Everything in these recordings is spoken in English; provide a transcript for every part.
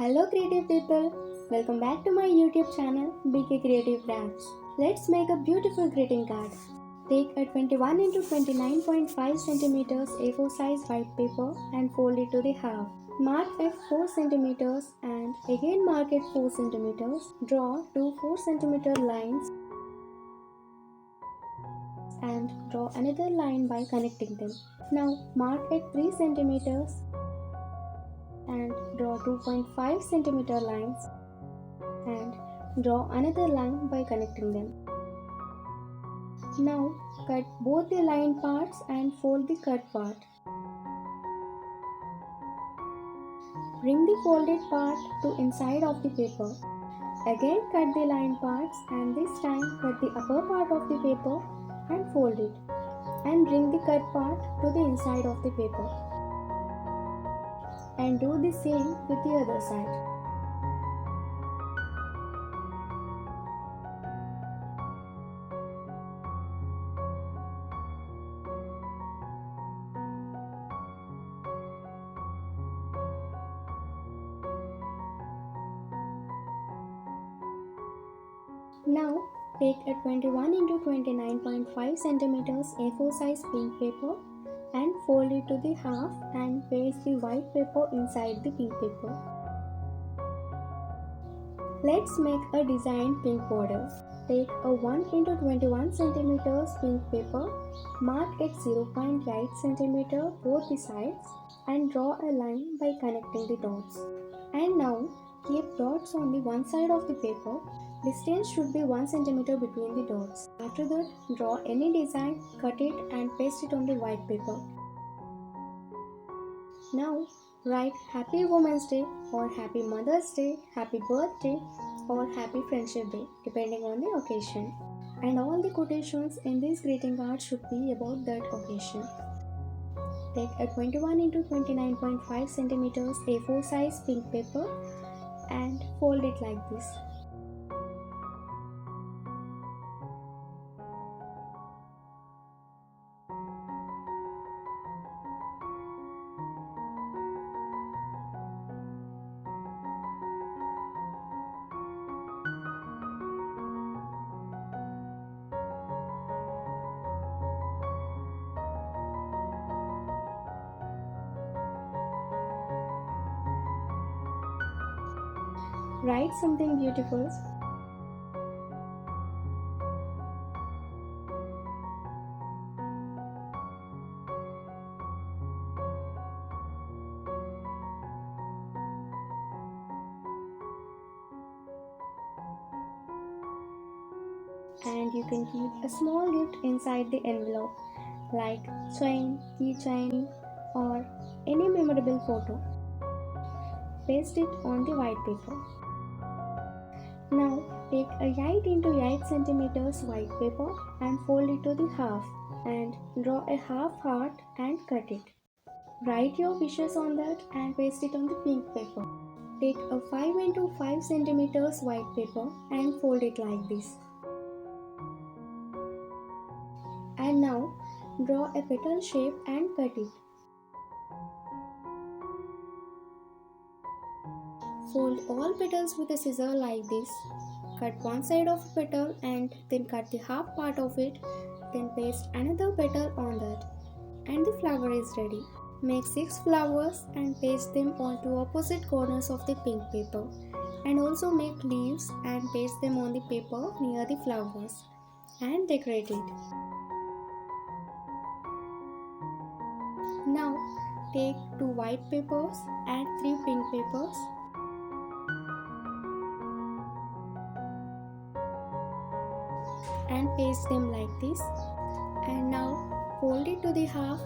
Hello creative people, welcome back to my YouTube channel BK Creative Crafts. Let's make a beautiful greeting card. Take a 21 into 29.5 centimeters A4 size white paper and fold it to the half. Mark it 4 centimeters and again mark it 4 centimeters. Draw two 4 centimeter lines and draw another line by connecting them. Now mark it 3 centimeters and draw 2.5 centimeter lines and draw another line by connecting them. Now cut both the line parts and fold the cut part. Bring the folded part to inside of the paper. Again cut the line parts and this time cut the upper part of the paper and fold it. And bring the cut part to the inside of the paper. And do the same with the other side. Now take a 21 into 29.5 centimeters A4 size pink paper and fold it to the half and paste the white paper inside the pink paper. Let's make a design pink border. Take a 1 into 21 centimeters pink paper, mark it 0.8 centimeter both the sides and draw a line by connecting the dots. And now keep dots on the one side of the paper. Distance should be 1 centimeter between the dots. After that, draw any design, cut it and paste it on the white paper. Now, write Happy Women's Day or Happy Mother's Day, Happy Birthday or Happy Friendship Day depending on the occasion. And all the quotations in this greeting card should be about that occasion. Take a 21 into 29.5 centimeters A4 size pink paper and fold it like this. Write something beautiful. And you can keep a small gift inside the envelope like chain, keychain or any memorable photo. Paste it on the white paper. Now take a 8 into 8 centimeters white paper and fold it to the half and draw a half heart and cut it. Write your wishes on that and paste it on the pink paper. Take a 5 into 5 centimeters white paper and fold it like this. And now draw a petal shape and cut it. Fold all petals with a scissor like this. Cut one side of a petal and then cut the half part of it. Then paste another petal on that. And the flower is ready. Make 6 flowers and paste them onto opposite corners of the pink paper. And also make leaves and paste them on the paper near the flowers. And decorate it. Now take 2 white papers and 3 pink papers. And paste them like this. And now fold it to the half.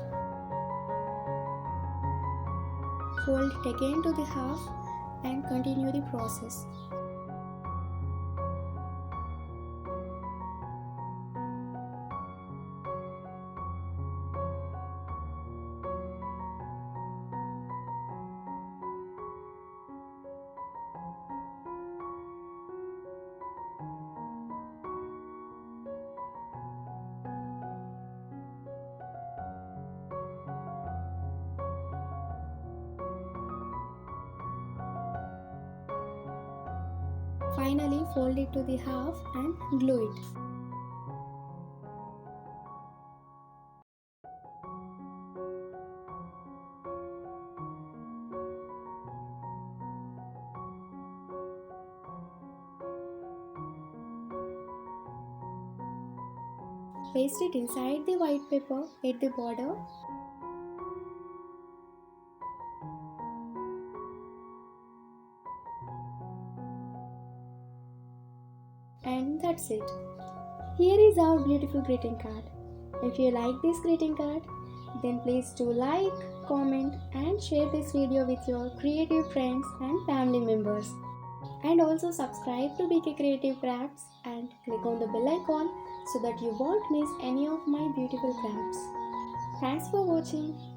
Fold it again to the half and continue the process. Finally, fold it to the half and glue it. Paste it inside the white paper at the border. And that's it. Here is our beautiful greeting card. If you like this greeting card, then please do like, comment and share this video with your creative friends and family members. And also subscribe to BK Creative Crafts and click on the bell icon so that you won't miss any of my beautiful crafts. Thanks for watching.